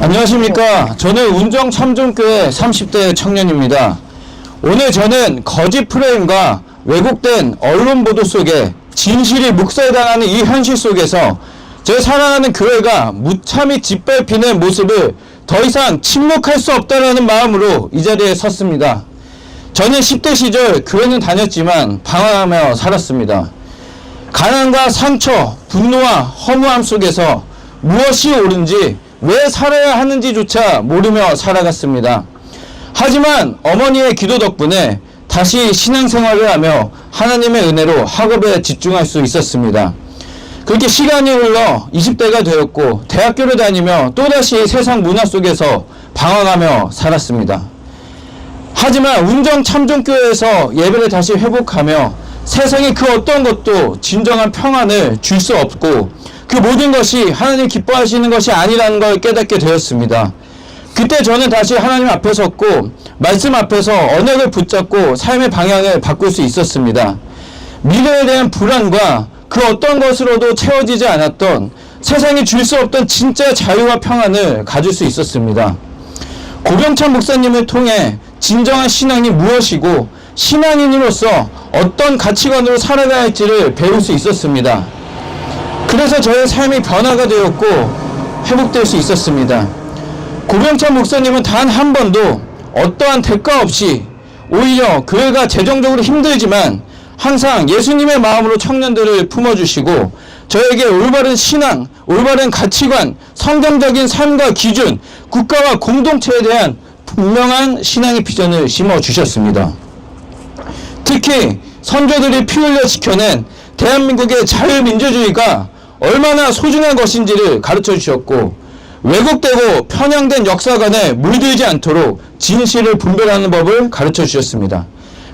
안녕하십니까. 저는 운정참존교회 30대 청년입니다. 오늘 저는 거짓 프레임과 왜곡된 언론 보도 속에 진실이 묵살당하는 이 현실 속에서 제 사랑하는 교회가 무참히 짓밟히는 모습을 더 이상 침묵할 수 없다는 마음으로 이 자리에 섰습니다. 저는 10대 시절 교회는 다녔지만 방황하며 살았습니다. 가난과 상처, 분노와 허무함 속에서 무엇이 옳은지 왜 살아야 하는지조차 모르며 살아갔습니다. 하지만 어머니의 기도 덕분에 다시 신앙생활을 하며 하나님의 은혜로 학업에 집중할 수 있었습니다. 그렇게 시간이 흘러 20대가 되었고 대학교를 다니며 또다시 세상 문화 속에서 방황하며 살았습니다. 하지만 운정참존교회에서 예배를 다시 회복하며 세상의 그 어떤 것도 진정한 평안을 줄 수 없고 그 모든 것이 하나님 기뻐하시는 것이 아니라는 걸 깨닫게 되었습니다. 그때 저는 다시 하나님 앞에 섰고 말씀 앞에서 언약을 붙잡고 삶의 방향을 바꿀 수 있었습니다. 미래에 대한 불안과 그 어떤 것으로도 채워지지 않았던 세상이 줄 수 없던 진짜 자유와 평안을 가질 수 있었습니다. 고병찬 목사님을 통해 진정한 신앙이 무엇이고 신앙인으로서 어떤 가치관으로 살아가야 할지를 배울 수 있었습니다. 그래서 저의 삶이 변화가 되었고 회복될 수 있었습니다. 고병찬 목사님은 단 한 번도 어떠한 대가 없이 오히려 교회가 재정적으로 힘들지만 항상 예수님의 마음으로 청년들을 품어주시고 저에게 올바른 신앙, 올바른 가치관, 성경적인 삶과 기준, 국가와 공동체에 대한 분명한 신앙의 비전을 심어주셨습니다. 특히 선조들이 피 흘려 지켜낸 대한민국의 자유민주주의가 얼마나 소중한 것인지를 가르쳐 주셨고 왜곡되고 편향된 역사관에 물들지 않도록 진실을 분별하는 법을 가르쳐 주셨습니다.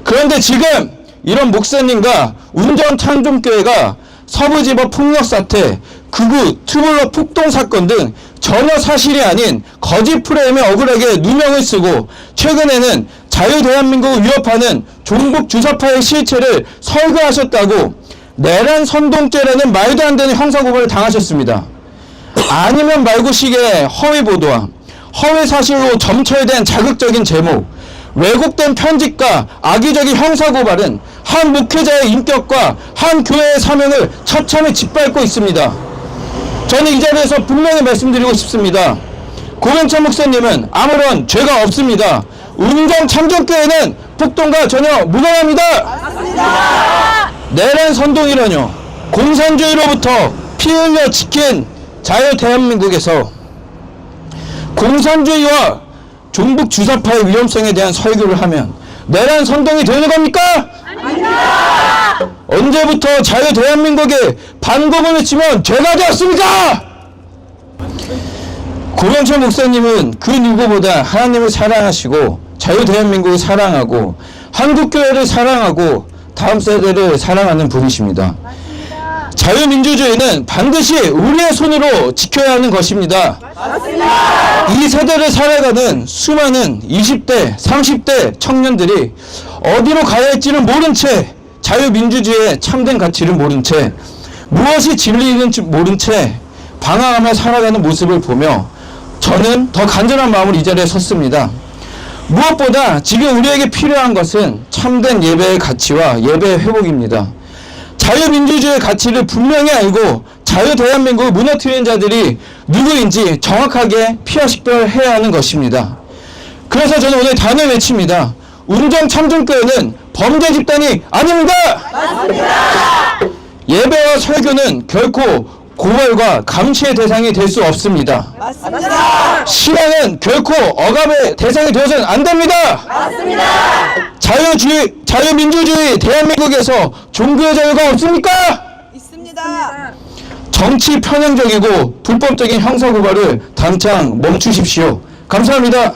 그런데 지금 이런 목사님과 운정참존교회가 서부지법 폭력사태, 극우 투블럭 폭동사건 등 전혀 사실이 아닌 거짓 프레임에 억울하게 누명을 쓰고 최근에는 자유대한민국을 위협하는 종북 주사파의 실체를 설교하셨다고 내란 선동죄라는 말도 안 되는 형사고발을 당하셨습니다. 아니면 말고식의 허위 보도와 허위 사실로 점철된 자극적인 제목, 왜곡된 편집과 악의적인 형사고발은 한 목회자의 인격과 한 교회의 사명을 처참히 짓밟고 있습니다. 저는 이 자리에서 분명히 말씀드리고 싶습니다. 고병찬 목사님은 아무런 죄가 없습니다. 운정참존교회는 폭동과 전혀 무관합니다. 맞습니다. 내란 선동이라뇨. 공산주의로부터 피 흘려 지킨 자유 대한민국에서 공산주의와 종북 주사파의 위험성에 대한 설교를 하면 내란 선동이 되는 겁니까? 아닙니다. 언제부터 자유 대한민국에 반공을 외치면 죄가 되었습니까? 고병찬 목사님은 그 누구보다 하나님을 사랑하시고 자유 대한민국을 사랑하고 한국교회를 사랑하고 다음 세대를 사랑하는 분이십니다. 맞습니다. 자유민주주의는 반드시 우리의 손으로 지켜야 하는 것입니다. 맞습니다. 이 세대를 살아가는 수많은 20대, 30대 청년들이 어디로 가야 할지를 모른 채 자유민주주의의 참된 가치를 모른 채 무엇이 진리인지 모른 채 방황하며 살아가는 모습을 보며 저는 더 간절한 마음으로 이 자리에 섰습니다. 무엇보다 지금 우리에게 필요한 것은 참된 예배의 가치와 예배의 회복입니다. 자유민주주의의 가치를 분명히 알고 자유대한민국을 무너뜨리는 자들이 누구인지 정확하게 피아식별해야 하는 것입니다. 그래서 저는 오늘 단을 외칩니다. 운정참존교회는 범죄 집단이 아닙니다. 맞습니다. 예배와 설교는 결코 고발과 감시의 대상이 될 수 없습니다. 맞습니다. 신앙은 결코 억압의 대상이 되어서는 안 됩니다. 맞습니다. 자유민주주의 대한민국에서 종교의 자유가 없습니까? 있습니다. 정치 편향적이고 불법적인 형사고발을 당장 멈추십시오. 감사합니다.